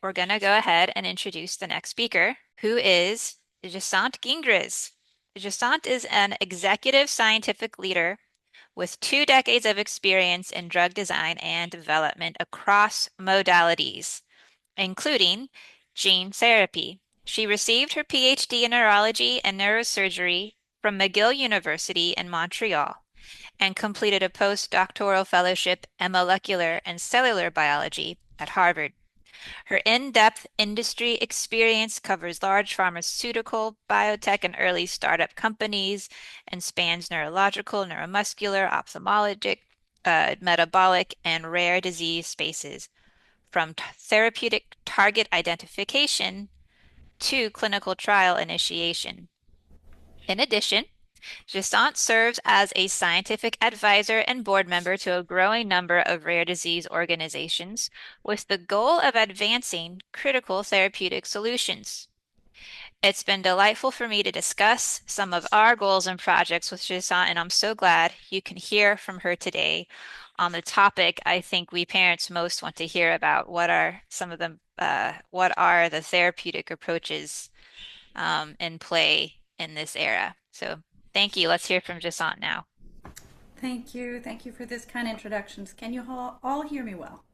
we're going to go ahead and introduce the next speaker, who is Jacinthe Gingras. Jacinthe is an executive scientific leader with 2 decades of experience in drug design and development across modalities, including gene therapy. She received her PhD in neurology and neurosurgery from McGill University in Montreal and completed a postdoctoral fellowship in molecular and cellular biology at Harvard. Her in-depth industry experience covers large pharmaceutical, biotech, and early startup companies and spans neurological, neuromuscular, ophthalmologic, metabolic, and rare disease spaces, from therapeutic target identification to clinical trial initiation. In addition, Jacinthe serves as a scientific advisor and board member to a growing number of rare disease organizations with the goal of advancing critical therapeutic solutions. It's been delightful for me to discuss some of our goals and projects with Jacinthe, and I'm so glad you can hear from her today on the topic I think we parents most want to hear about. What are some of what are the therapeutic approaches in play in this era? So thank you. Let's hear from Jacinthe now. Thank you. Thank you for this kind introductions. Can you all hear me well?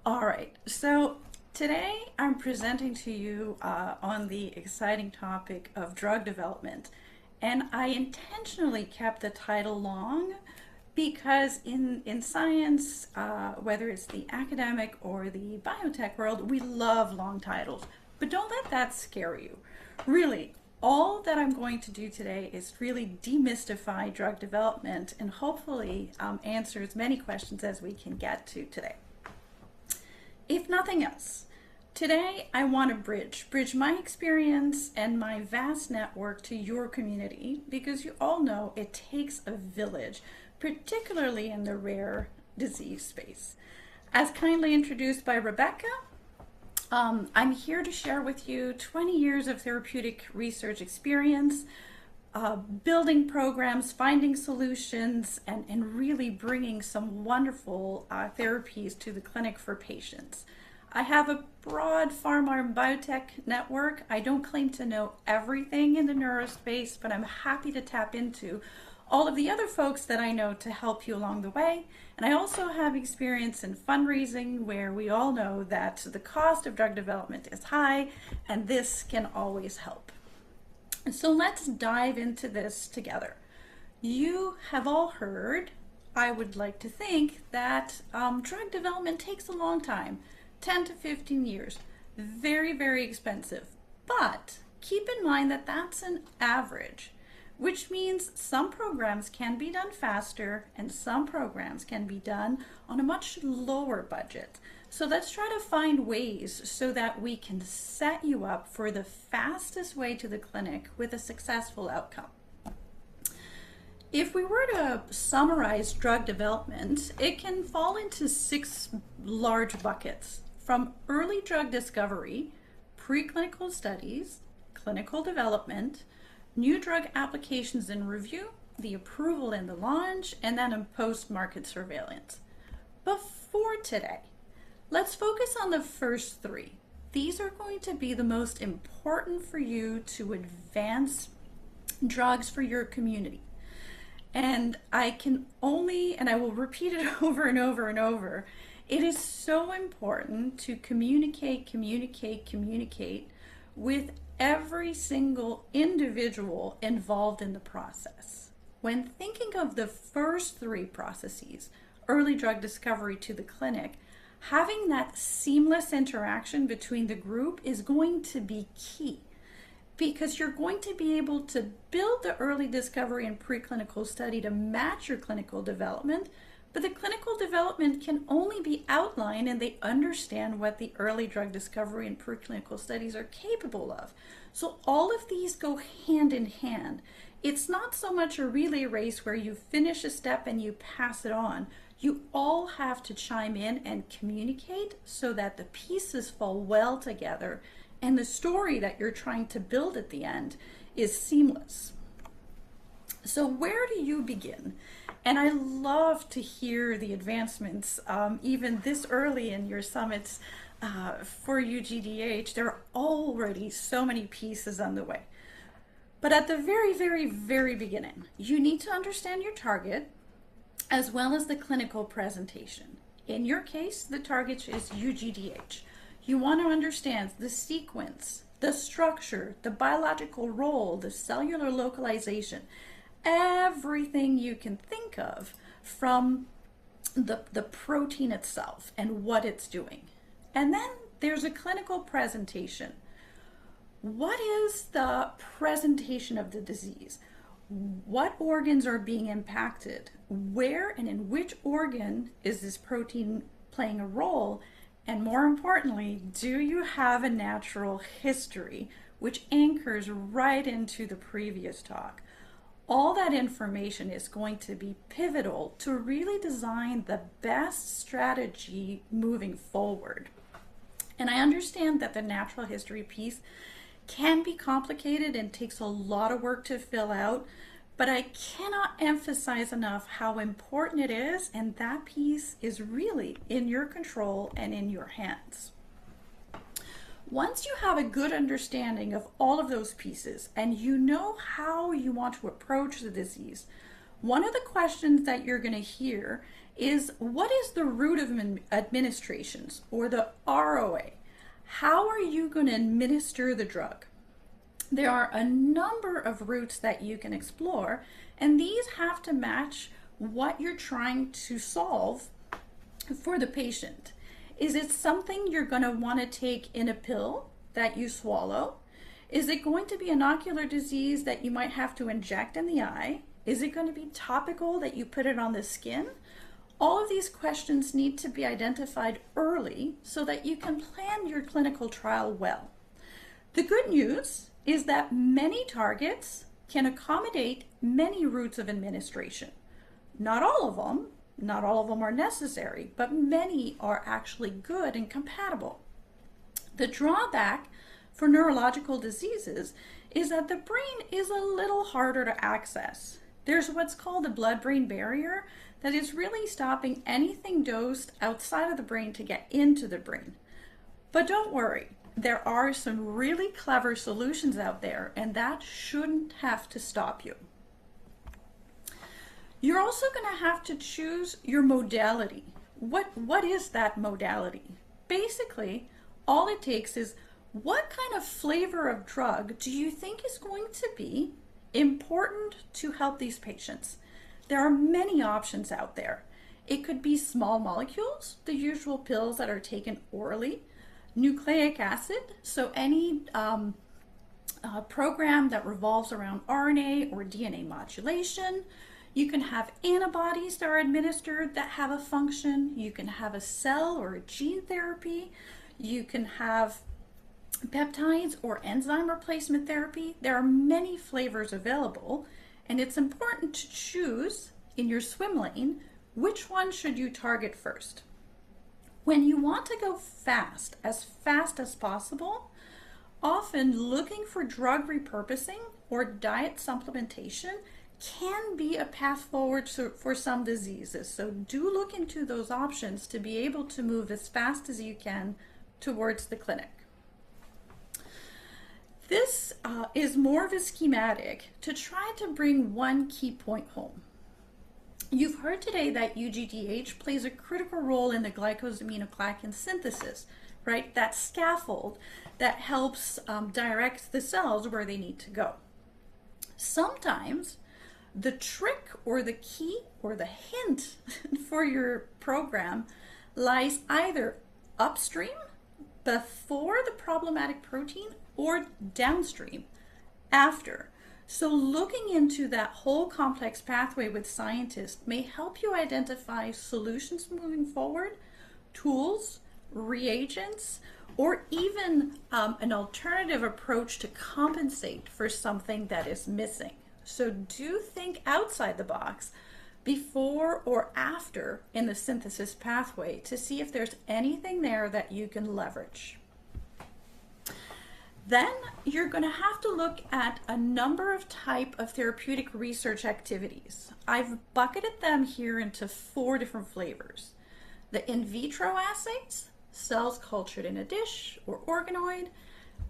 All right. So today I'm presenting to you on the exciting topic of drug development. And I intentionally kept the title long because in science, whether it's the academic or the biotech world, we love long titles. But don't let that scare you. Really, all that I'm going to do today is really demystify drug development and hopefully answer as many questions as we can get to today. If nothing else, today I want to bridge my experience and my vast network to your community, because you all know it takes a village, particularly in the rare disease space. As kindly introduced by Rebecca, I'm here to share with you 20 years of therapeutic research experience, building programs, finding solutions, and really bringing some wonderful therapies to the clinic for patients. I have a broad pharma and biotech network. I don't claim to know everything in the neurospace, but I'm happy to tap into all of the other folks that I know to help you along the way. And I also have experience in fundraising, where we all know that the cost of drug development is high, and this can always help. And so let's dive into this together. You have all heard, I would like to think, that drug development takes a long time, 10 to 15 years, very, very expensive. But keep in mind that that's an average, which means some programs can be done faster and some programs can be done on a much lower budget. So let's try to find ways so that we can set you up for the fastest way to the clinic with a successful outcome. If we were to summarize drug development, it can fall into 6 large buckets: from early drug discovery, preclinical studies, clinical development, new drug applications and review, the approval and the launch, and then in post-market surveillance. Before today, let's focus on the first 3. These are going to be the most important for you to advance drugs for your community. And I will repeat it over and over and over, it is so important to communicate with every single individual involved in the process. When thinking of the first 3 processes, early drug discovery to the clinic, having that seamless interaction between the group is going to be key, because you're going to be able to build the early discovery and preclinical study to match your clinical development. But the clinical development can only be outlined and they understand what the early drug discovery and preclinical studies are capable of. So all of these go hand in hand. It's not so much a relay race where you finish a step and you pass it on. You all have to chime in and communicate so that the pieces fall well together and the story that you're trying to build at the end is seamless. So where do you begin? And I love to hear the advancements, even this early in your summits. for UGDH, there are already so many pieces on the way. But at the very, very, very beginning, you need to understand your target as well as the clinical presentation. In your case, the target is UGDH. You want to understand the sequence, the structure, the biological role, the cellular localization, everything you can think of from the protein itself and what it's doing. And then there's a clinical presentation. What is the presentation of the disease? What organs are being impacted? Where and in which organ is this protein playing a role? And more importantly, do you have a natural history which anchors right into the previous talk? All that information is going to be pivotal to really design the best strategy moving forward. And I understand that the natural history piece can be complicated and takes a lot of work to fill out, but I cannot emphasize enough how important it is, and that piece is really in your control and in your hands. Once you have a good understanding of all of those pieces and you know how you want to approach the disease, one of the questions that you're going to hear is, what is the route of administrations, or the ROA? How are you going to administer the drug? There are a number of routes that you can explore, and these have to match what you're trying to solve for the patient. Is it something you're going to want to take in a pill that you swallow? Is it going to be an ocular disease that you might have to inject in the eye? Is it going to be topical that you put it on the skin? All of these questions need to be identified early so that you can plan your clinical trial well. The good news is that many targets can accommodate many routes of administration. Not all of them are necessary, but many are actually good and compatible. The drawback for neurological diseases is that the brain is a little harder to access. There's what's called a blood-brain barrier that is really stopping anything dosed outside of the brain to get into the brain. But don't worry, there are some really clever solutions out there, and that shouldn't have to stop you. You're also going to have to choose your modality. What is that modality? Basically, all it takes is, what kind of flavor of drug do you think is going to be important to help these patients? There are many options out there. It could be small molecules, the usual pills that are taken orally, nucleic acid, so any program that revolves around RNA or DNA modulation. You can have antibodies that are administered that have a function. You can have a cell or a gene therapy. You can have peptides or enzyme replacement therapy. There are many flavors available, and it's important to choose in your swim lane which one should you target first. When you want to go fast as possible, often looking for drug repurposing or diet supplementation can be a path forward for some diseases. So do look into those options to be able to move as fast as you can towards the clinic. This is more of a schematic to try to bring one key point home. You've heard today that UGDH plays a critical role in the glycosaminoglycan synthesis, right? That scaffold that helps direct the cells where they need to go. Sometimes the trick or the key or the hint for your program lies either upstream, before the problematic protein, or downstream, after. So looking into that whole complex pathway with scientists may help you identify solutions moving forward, tools, reagents, or even an alternative approach to compensate for something that is missing. So do think outside the box before or after in the synthesis pathway to see if there's anything there that you can leverage. Then you're going to have to look at a number of type of therapeutic research activities. I've bucketed them here into 4 different flavors. The in vitro assays, cells cultured in a dish or organoid,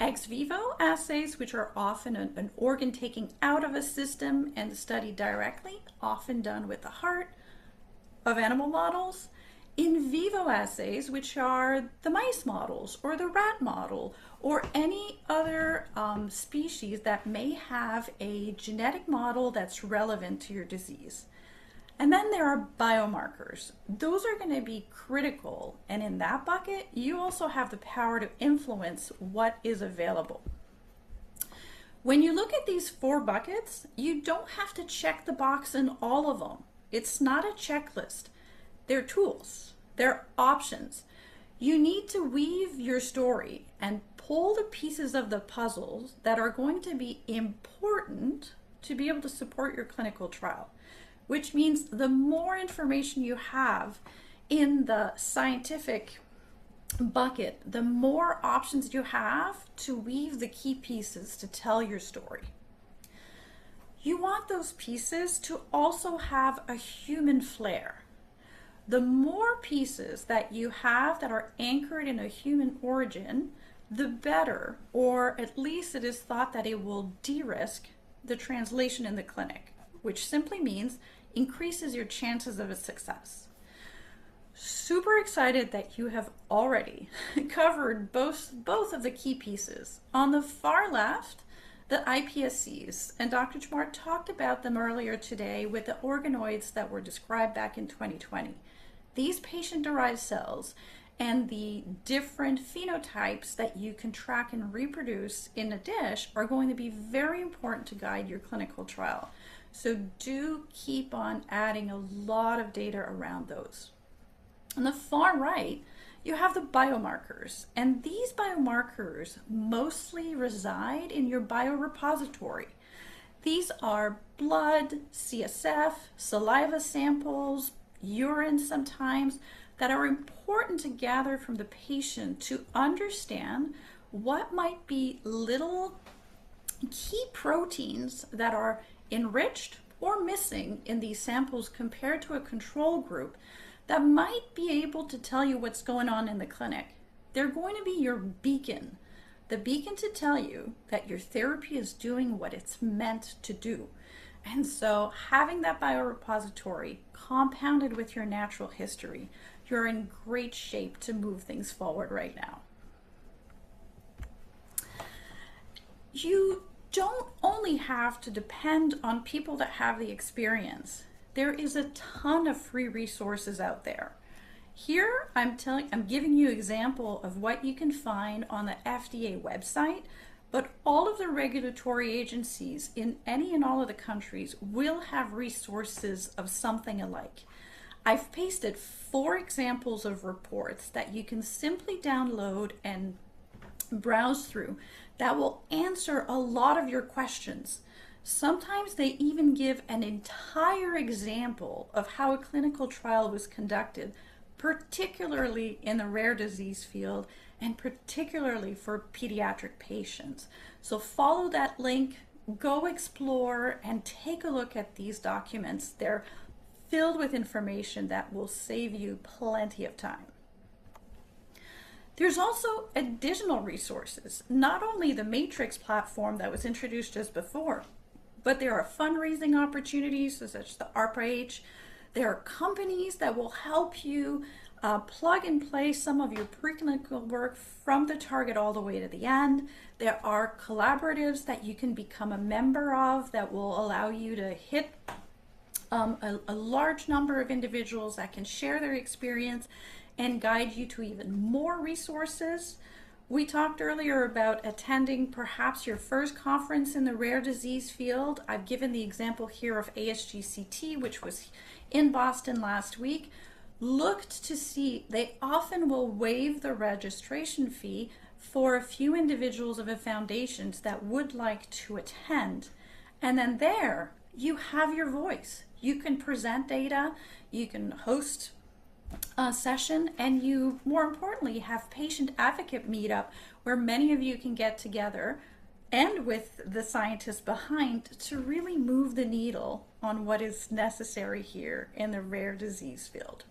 ex vivo assays, which are often an organ taking out of a system and studied directly, often done with the heart of animal models, in vivo assays, which are the mice models or the rat model or any other species that may have a genetic model that's relevant to your disease. And then there are biomarkers. Those are going to be critical. And in that bucket, you also have the power to influence what is available. When you look at these 4 buckets, you don't have to check the box in all of them. It's not a checklist. They're tools. They're options. You need to weave your story and pull the pieces of the puzzles that are going to be important to be able to support your clinical trial, which means the more information you have in the scientific bucket, the more options you have to weave the key pieces to tell your story. You want those pieces to also have a human flair. The more pieces that you have that are anchored in a human origin, the better, or at least it is thought that it will de-risk the translation in the clinic, which simply means increases your chances of a success. Super excited that you have already covered both of the key pieces. On the far left, the iPSCs, and Dr. Jamuar talked about them earlier today with the organoids that were described back in 2020. These patient-derived cells and the different phenotypes that you can track and reproduce in a dish are going to be very important to guide your clinical trial. So do keep on adding a lot of data around those. On the far right, you have the biomarkers, and these biomarkers mostly reside in your biorepository. These are blood, CSF, saliva samples, urine sometimes, that are important to gather from the patient to understand what might be little key proteins that are enriched or missing in these samples compared to a control group that might be able to tell you what's going on in the clinic. They're going to be your beacon, the beacon to tell you that your therapy is doing what it's meant to do. And so having that biorepository compounded with your natural history, you're in great shape to move things forward right now. You don't only have to depend on people that have the experience. There is a ton of free resources out there. Here I'm giving you an example of what you can find on the FDA website, but all of the regulatory agencies in any and all of the countries will have resources of something alike. I've pasted 4 examples of reports that you can simply download and browse through that will answer a lot of your questions. Sometimes they even give an entire example of how a clinical trial was conducted, particularly in the rare disease field and particularly for pediatric patients. So follow that link, go explore, and take a look at these documents. They're filled with information that will save you plenty of time. There's also additional resources, not only the Matrix platform that was introduced just before, but there are fundraising opportunities such as the ARPA-H. There are companies that will help you plug and play some of your preclinical work from the target all the way to the end. There are collaboratives that you can become a member of that will allow you to hit a large number of individuals that can share their experience and guide you to even more resources. We talked earlier about attending perhaps your first conference in the rare disease field. I've given the example here of ASGCT, which was in Boston last week. Looked to see, they often will waive the registration fee for a few individuals of the foundations that would like to attend. And then there, you have your voice. You can present data, you can host a session, and you, more importantly, have patient advocate meetup where many of you can get together and with the scientists behind to really move the needle on what is necessary here in the rare disease field.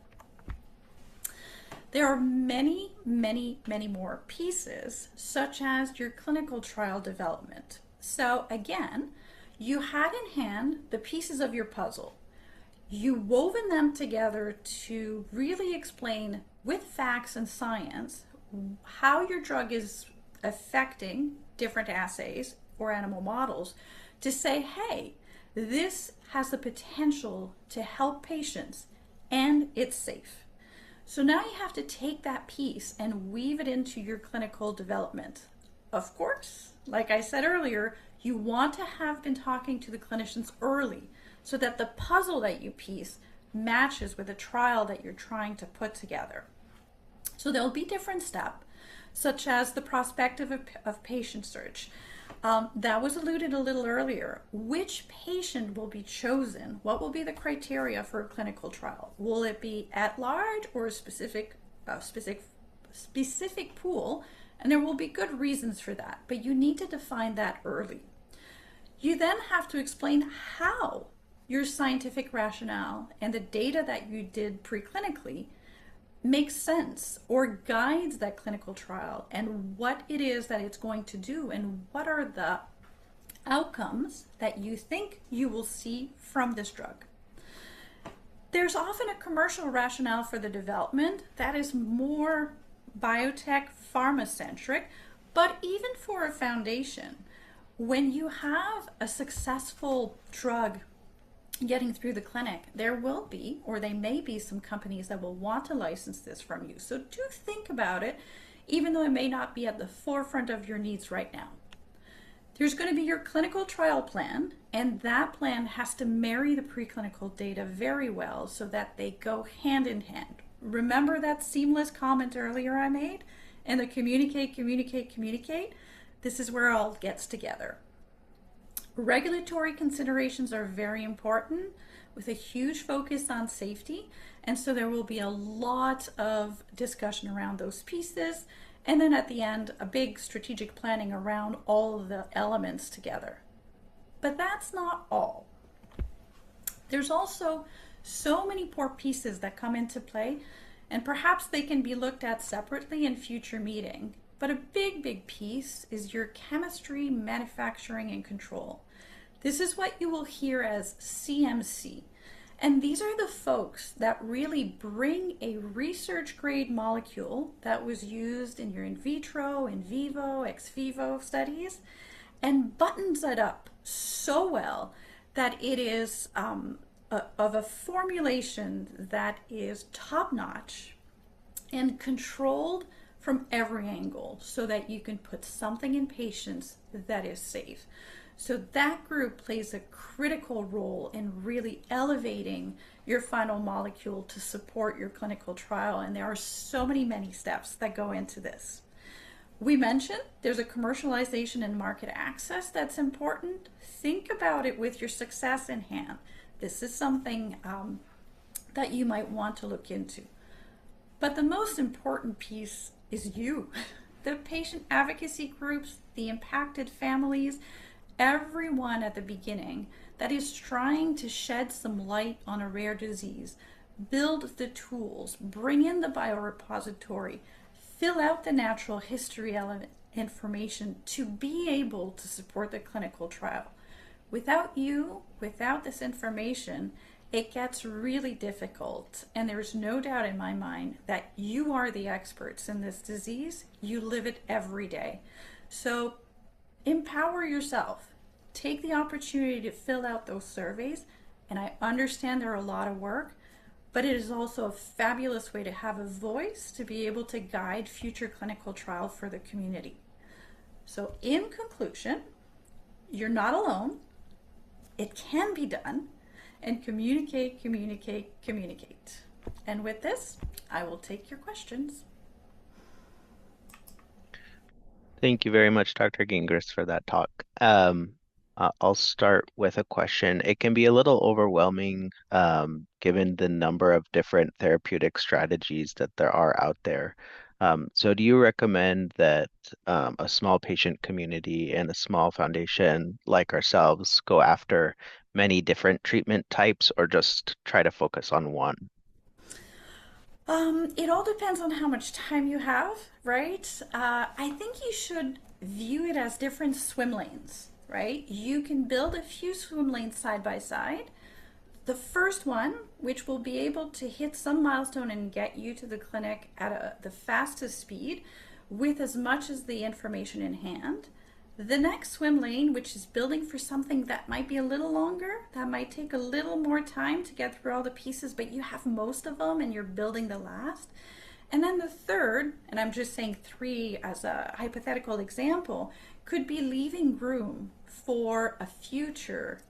There are many, many, many more pieces, such as your clinical trial development. So, again, you had in hand the pieces of your puzzle. You woven them together to really explain with facts and science how your drug is affecting different assays or animal models to say, hey, this has the potential to help patients and it's safe. So now you have to take that piece and weave it into your clinical development. Of course, like I said earlier, you want to have been talking to the clinicians early so that the puzzle that you piece matches with the trial that you're trying to put together. So there'll be different steps, such as the prospective of patient search. That was alluded a little earlier. Which patient will be chosen? What will be the criteria for a clinical trial? Will it be at large or a specific pool? And there will be good reasons for that, but you need to define that early. You then have to explain how your scientific rationale and the data that you did preclinically makes sense or guides that clinical trial and what it is that it's going to do and what are the outcomes that you think you will see from this drug. There's often a commercial rationale for the development that is more biotech pharma centric, but even for a foundation, when you have a successful drug getting through the clinic, there will be, or they may be, some companies that will want to license this from you. So do think about it, even though it may not be at the forefront of your needs right now. There's going to be your clinical trial plan, and that plan has to marry the preclinical data very well so that they go hand in hand. Remember that seamless comment earlier I made? And the communicate, communicate, communicate? This is where it all gets together. Regulatory considerations are very important with a huge focus on safety, and so there will be a lot of discussion around those pieces, and then at the end a big strategic planning around all of the elements together. But that's not all. There's also so many more pieces that come into play, and perhaps they can be looked at separately in future meeting. But a big piece is your chemistry, manufacturing, and control. This is what you will hear as CMC. And these are the folks that really bring a research grade molecule that was used in your in vitro, in vivo, ex vivo studies and buttons it up so well that it is of a formulation that is top notch and controlled from every angle so that you can put something in patients that is safe. So that group plays a critical role in really elevating your final molecule to support your clinical trial. And there are so many steps that go into this. We mentioned there's a commercialization and market access that's important. Think about it with your success in hand. This is something that you might want to look into. But the most important piece is you, the patient advocacy groups, the impacted families, everyone at the beginning that is trying to shed some light on a rare disease, build the tools, bring in the biorepository, fill out the natural history element information to be able to support the clinical trial. Without you, without this information, it gets really difficult. And there's no doubt in my mind that you are the experts in this disease. You live it every day. So empower yourself. Take the opportunity to fill out those surveys. And I understand they're a lot of work, but it is also a fabulous way to have a voice to be able to guide future clinical trial for the community. So in conclusion, you're not alone. It can be done. And communicate, communicate, communicate. And with this, I will take your questions. Thank you very much, Dr. Gingras, for that talk. I'll start with a question. It can be a little overwhelming, given the number of different therapeutic strategies that there are out there. So do you recommend that a small patient community and a small foundation like ourselves go after many different treatment types or just try to focus on one? It all depends on how much time you have, right? I think you should view it as different swim lanes, right? You can build a few swim lanes side by side. The first one, which will be able to hit some milestone and get you to the clinic at the fastest speed with as much as the information in hand. The next swim lane, which is building for something that might be a little longer, that might take a little more time to get through all the pieces, but you have most of them and you're building the last. And then the third, and I'm just saying three as a hypothetical example, could be leaving room for a future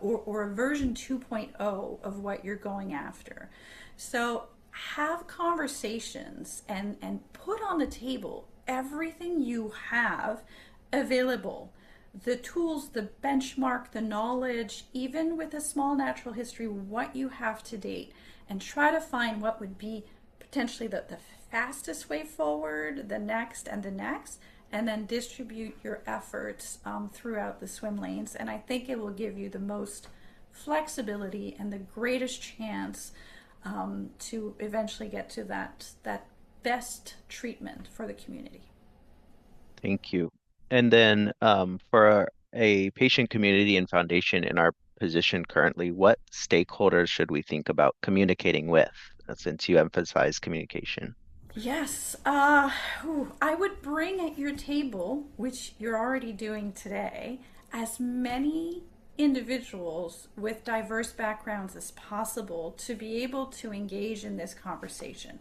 or a version 2.0 of what you're going after. So have conversations and put on the table everything you have available, the tools, the benchmark, the knowledge, even with a small natural history, what you have to date, and try to find what would be potentially the fastest way forward, the next and the next, and then distribute your efforts throughout the swim lanes. And I think it will give you the most flexibility and the greatest chance to eventually get to that best treatment for the community. Thank you. And then for a patient community and foundation in our position currently, what stakeholders should we think about communicating with, since you emphasize communication? Yes, I would bring at your table, which you're already doing today, as many individuals with diverse backgrounds as possible to be able to engage in this conversation.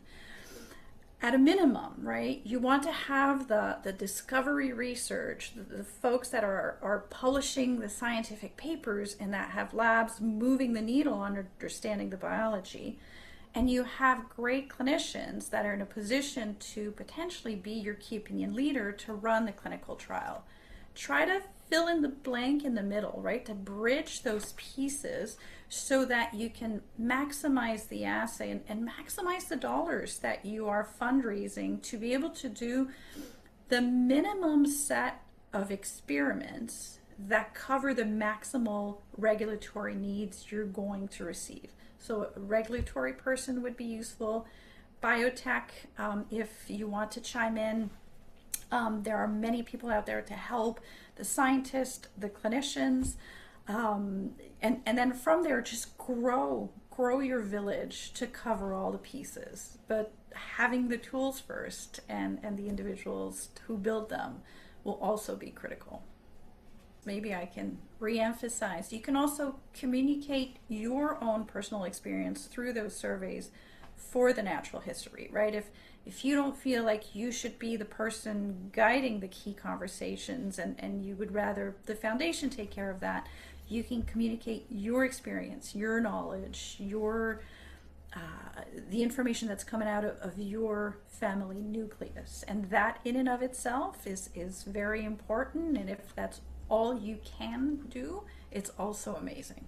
At a minimum, right, you want to have the discovery research, the folks that are publishing the scientific papers and that have labs moving the needle on understanding the biology. And you have great clinicians that are in a position to potentially be your key opinion leader to run the clinical trial. Try to fill in the blank in the middle, right? To bridge those pieces so that you can maximize the assay and maximize the dollars that you are fundraising to be able to do the minimum set of experiments that cover the maximal regulatory needs you're going to receive. So a regulatory person would be useful. Biotech, if you want to chime in, there are many people out there to help the scientists, the clinicians, and then from there just grow your village to cover all the pieces. But having the tools first and the individuals who build them will also be critical. Maybe I can re-emphasize. You can also communicate your own personal experience through those surveys for the natural history, right? If you don't feel like you should be the person guiding the key conversations and you would rather the foundation take care of that, you can communicate your experience, your knowledge, your the information that's coming out of your family nucleus. And that in and of itself is very important. And if that's all you can do, it's also amazing.